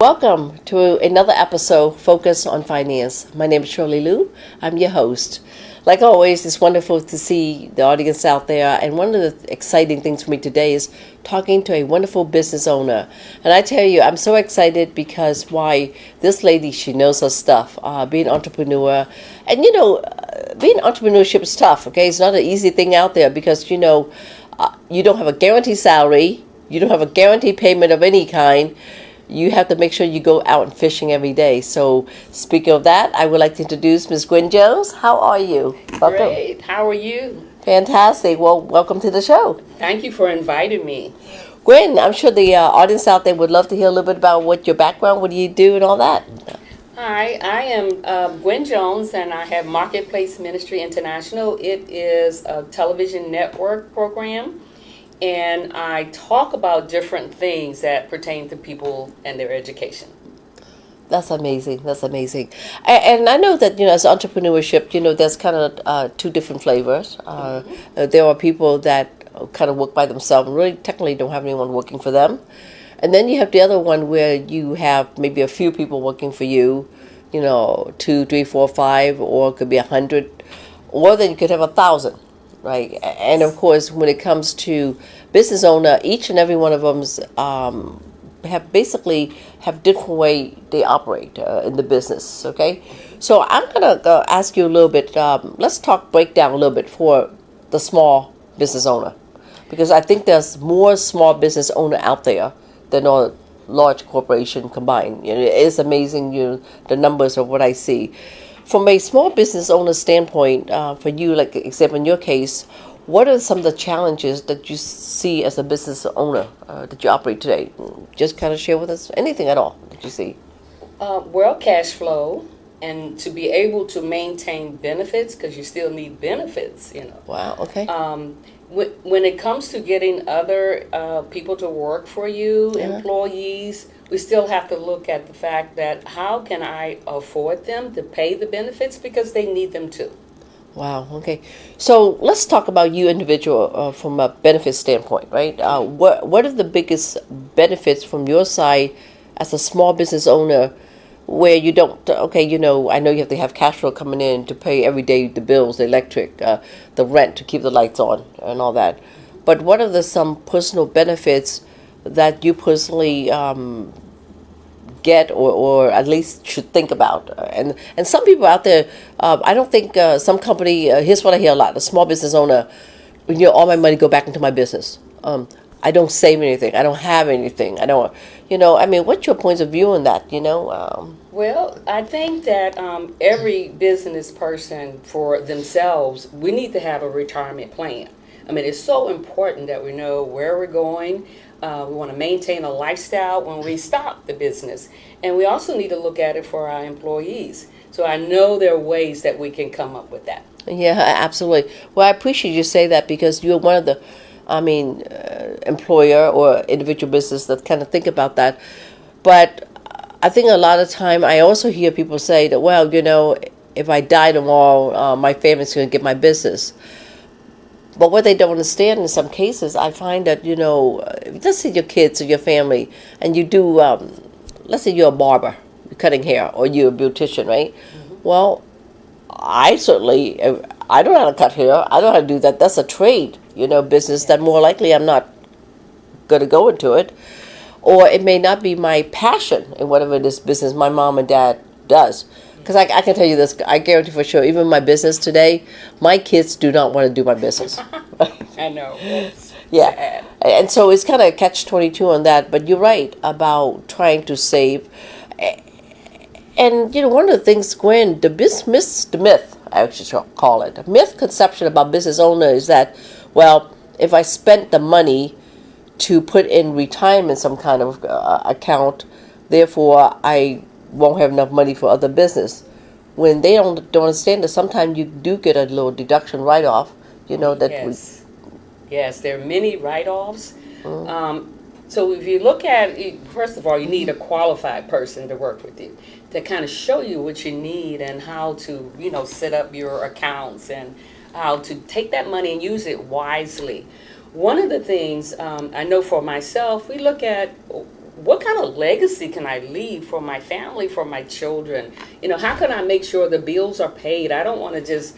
Welcome to another episode Focus on Finance. My name is Shirley Luu. I'm your host. Like always, it's wonderful to see the audience out there. And one of the exciting things for me today is talking to a wonderful business owner. And I tell you, I'm so excited because why this lady, she knows her stuff, being an entrepreneur. And being entrepreneurship is tough, okay? It's not an easy thing out there because, you don't have a guaranteed salary. You don't have a guaranteed payment of any kind. You have to make sure you go out and fishing every day. So speaking of that, I would like to introduce Ms. Gwen Jones. How are you? Welcome. Great. How are you? Fantastic. Well, welcome to the show. Thank you for inviting me. Gwen, I'm sure the audience out there would love to hear a little bit about what your background, what do you do and all that. Hi, I am Gwen Jones, and I have Marketplace Ministry International. It is a television network program. And I talk about different things that pertain to people and their education. That's amazing. That's amazing. And I know that, as entrepreneurship, there's kind of two different flavors. There are people that kind of work by themselves and really technically don't have anyone working for them. And then you have the other one where you have maybe a few people working for you, 2, 3, 4, 5, or it could be 100, or then you could have 1,000. Right, and of course, when it comes to business owner, each and every one of them have different way they operate in the business. Okay, so I'm gonna ask you a little bit. Let's break down a little bit for the small business owner, because I think there's more small business owner out there than a large corporation combined. It is amazing, the numbers of what I see. From a small business owner standpoint, for you, like example in your case, what are some of the challenges that you see as a business owner that you operate today? Just kind of share with us anything at all that you see. Cash flow, and to be able to maintain benefits, because you still need benefits, Wow, okay. When it comes to getting other people to work for you, employees, we still have to look at the fact that how can I afford them to pay the benefits, because they need them too. Wow, okay. So let's talk about you individual from a benefit standpoint, right? What are the biggest benefits from your side as a small business owner where you don't, I know you have to have cash flow coming in to pay every day the bills, the electric, the rent to keep the lights on and all that. But what are some personal benefits that you personally get or at least should think about? And some people out there, I don't think some company, here's what I hear a lot, a small business owner, all my money go back into my business. I don't save anything. I don't have anything. I don't, what's your points of view on that, Well, I think that every business person for themselves, we need to have a retirement plan. It's so important that we know where we're going. We want to maintain a lifestyle when we stop the business. And we also need to look at it for our employees. So I know there are ways that we can come up with that. Yeah, absolutely. Well, I appreciate you say that because you're one of the, employer or individual business that kind of think about that. But I think a lot of time I also hear people say that, well, if I die tomorrow, my family's going to get my business. But what they don't understand in some cases, I find that, let's say your kids or your family, and you do, let's say you're a barber, you're cutting hair, or you're a beautician, right? Mm-hmm. Well, I don't know how to cut hair. I don't know how to do that. That's a trade, business that more likely I'm not going to go into it. Or it may not be my passion in whatever this business my mom and dad does. Because I can tell you this, I guarantee for sure, even my business today, my kids do not want to do my business. I know. Yeah. Sad. And so it's kind of catch-22 on that. But you're right about trying to save. And, one of the things, Gwen, the myth, I actually call it, the myth conception about business owner is that, well, if I spent the money to put in retirement some kind of account, therefore I won't have enough money for other business. When they don't understand that sometimes you do get a little deduction write-off, that yes. Yes, there are many write-offs. So if you look at it, first of all, you need a qualified person to work with you to kind of show you what you need and how to, set up your accounts and how to take that money and use it wisely. One of the things I know for myself, we look at what kind of legacy can I leave for my family, for my children? How can I make sure the bills are paid? I don't want to just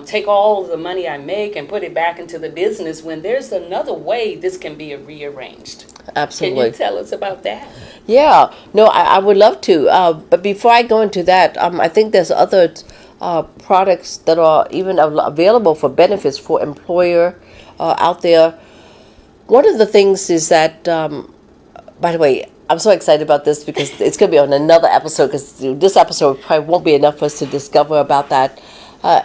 take all of the money I make and put it back into the business when there's another way this can be rearranged. Absolutely. Can you tell us about that? Yeah, no, I would love to. But before I go into that, I think there's other products that are even available for benefits for employer out there. One of the things is that, by the way, I'm so excited about this because it's going to be on another episode, because this episode probably won't be enough for us to discover about that.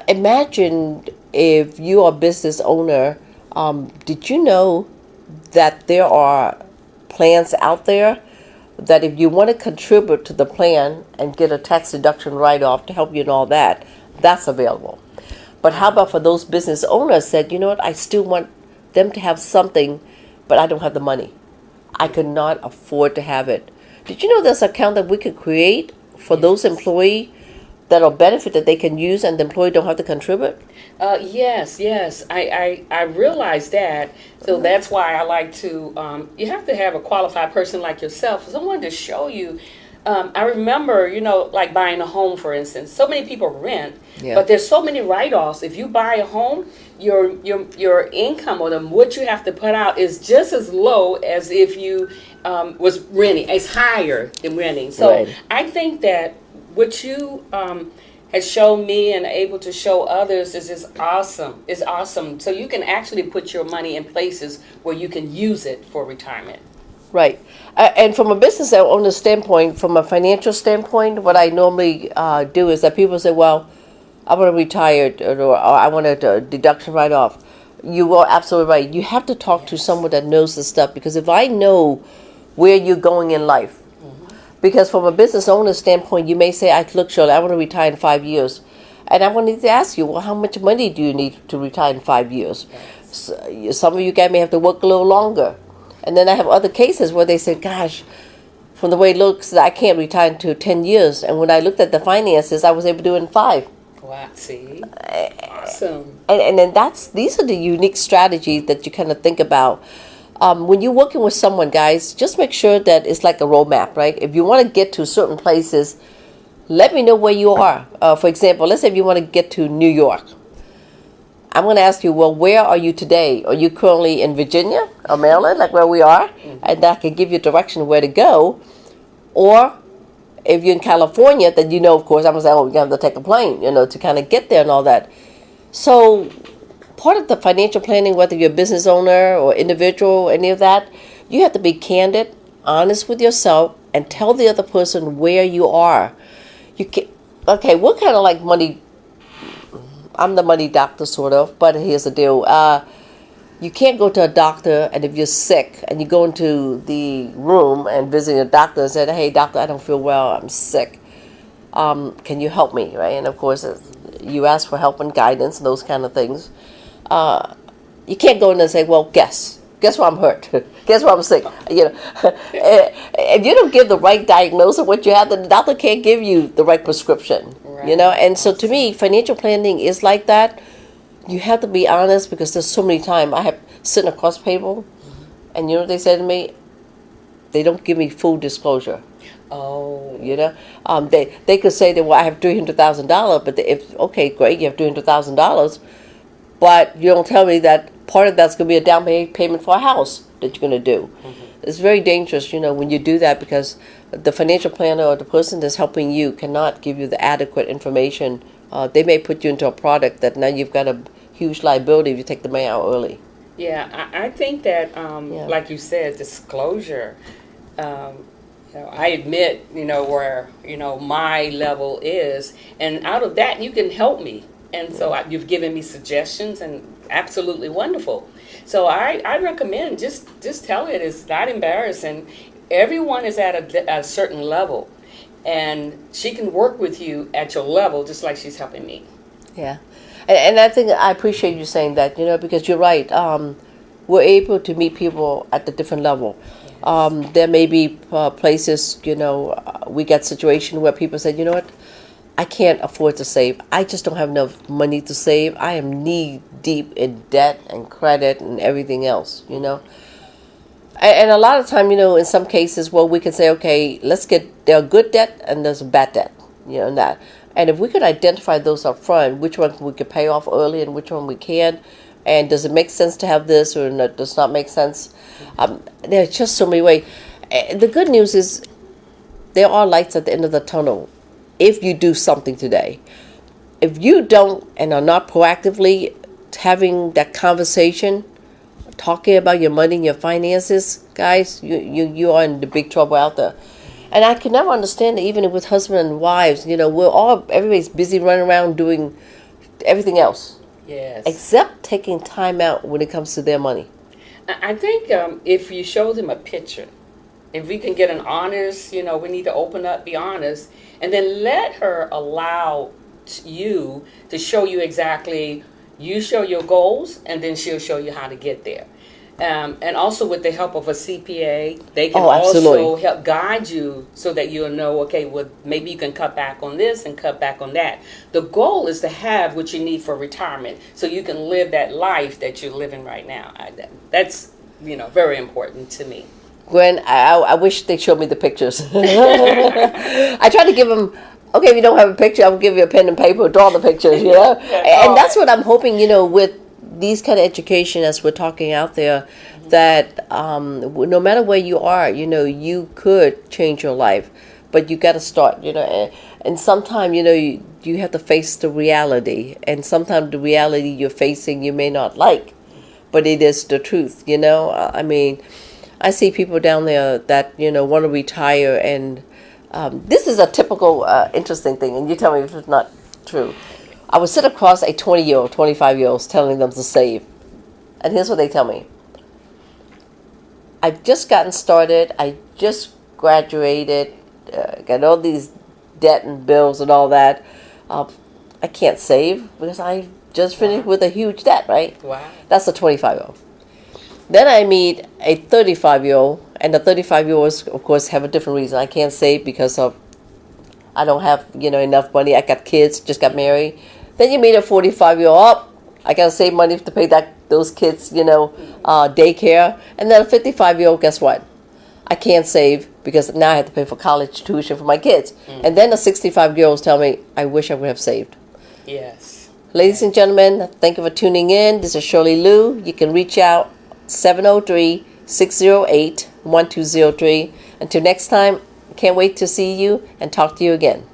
Imagine if you are a business owner, did you know that there are plans out there that if you want to contribute to the plan and get a tax deduction write-off to help you and all that, that's available. But how about for those business owners said, you know what, I still want them to have something, but I don't have the money. I could not afford to have it. Did you know there's an account that we could create for those employees that'll benefit that they can use and the employee don't have to contribute? Yes. I realize that. So that's why I like to, you have to have a qualified person like yourself, someone to show you. I remember, like buying a home, for instance. So many people rent, but there's so many write-offs. If you buy a home, your income or what you have to put out is just as low as if you was renting. It's higher than renting. So Right. I think that what you has shown me and able to show others is just awesome. It's awesome. So you can actually put your money in places where you can use it for retirement. Right. And from a business owner standpoint, from a financial standpoint, what I normally do is that people say, well, I want to retire, or I want a deduction write-off. You are absolutely right. You have to talk to someone that knows the stuff, because if I know where you're going in life, because from a business owner standpoint, you may say, look, Shirley, I want to retire in 5 years. And I wanted to ask you, well, how much money do you need to retire in 5 years? So, some of you guys may have to work a little longer. And then I have other cases where they say, gosh, from the way it looks, I can't retire until 10 years. And when I looked at the finances, I was able to do it in 5. Wow, see? Awesome. And then these are the unique strategies that you kind of think about. When you're working with someone, guys, just make sure that it's like a roadmap, right? If you want to get to certain places, let me know where you are. For example, let's say if you want to get to New York. I'm going to ask you, well, where are you today? Are you currently in Virginia or Maryland, like where we are? And that can give you direction where to go. Or if you're in California, then of course, I'm going to say, oh, you're going to have to take a plane, to kind of get there and all that. So part of the financial planning, whether you're a business owner or individual, any of that, you have to be candid, honest with yourself, and tell the other person where you are. Okay, what kind of like money? I'm the money doctor, sort of, but here's the deal. You can't go to a doctor, and if you're sick, and you go into the room and visit a doctor and say, hey, doctor, I don't feel well, I'm sick. Can you help me, right? And of course, you ask for help and guidance and those kind of things. You can't go in and say, well, guess why I'm hurt? Guess why I'm sick? If you don't give the right diagnosis of what you have, then the doctor can't give you the right prescription. Right. And so to me, financial planning is like that. You have to be honest, because there's so many times I have sitting across people, and you know what they say to me? They don't give me full disclosure. Oh. They could say that, well, I have $300,000, but okay, great, you have $300,000, but you don't tell me that part of that's going to be a down payment for a house that you're going to do. It's very dangerous, when you do that, because the financial planner or the person that's helping you cannot give you the adequate information. They may put you into a product that now you've got a huge liability if you take the money out early. Yeah, I think that, like you said, disclosure. I admit, where, my level is, and out of that, you can help me. And so you've given me suggestions, and absolutely wonderful. So I recommend just tell it. It's not embarrassing. Everyone is at a certain level, and she can work with you at your level, just like she's helping me. Yeah, and I think I appreciate you saying that, because you're right. We're able to meet people at the different level. There may be places, we get situations where people say, you know what, I can't afford to save. I just don't have enough money to save. I am knee deep in debt and credit and everything else, And a lot of time, in some cases, well, we can say, okay, there's a good debt and there's a bad debt, and that. And if we could identify those up front, which one we could pay off early and which one we can't, and does it make sense to have this or does not make sense? There's just so many ways. The good news is there are lights at the end of the tunnel if you do something today. If you don't and are not proactively having that conversation, talking about your money and your finances, guys, you are in the big trouble out there. And I can never understand it, even with husband and wives. Everybody's busy running around doing everything else. Yes. Except taking time out when it comes to their money. I think if you show them a picture, if we can get an honest, we need to open up, be honest, and then let her allow you to show you exactly, you show your goals, and then she'll show you how to get there. And also with the help of a CPA, they can also help guide you so that you'll know, okay, well, maybe you can cut back on this and cut back on that. The goal is to have what you need for retirement so you can live that life that you're living right now. That's, very important to me. Gwen, I wish they showed me the pictures. I try to give them, okay, if you don't have a picture, I'll give you a pen and paper, draw the pictures, And that's what I'm hoping, with these kind of education as we're talking out there, that no matter where you are, you could change your life, but you got to start, and sometimes, you have to face the reality, and sometimes the reality you're facing you may not like, but it is the truth, I mean, I see people down there that, want to retire, and this is a typical interesting thing, and you tell me if it's not true. I would sit across a 20-year-old, 25-year-olds telling them to save. And here's what they tell me. I've just gotten started. I just graduated. Got all these debt and bills and all that. I can't save because I just finished with a huge debt, right? Wow. That's a 25-year-old. Then I meet a 35-year-old. And the 35-year-olds, of course, have a different reason. I can't save because I don't have, enough money. I got kids, just got married. Then you meet a 45-year-old, I got to save money to pay those kids, daycare. And then a 55-year-old, guess what? I can't save because now I have to pay for college tuition for my kids. And then the 65-year-olds tell me, I wish I would have saved. Yes. Ladies and gentlemen, thank you for tuning in. This is Shirley Luu. You can reach out 703-608-1203. Until next time, can't wait to see you and talk to you again.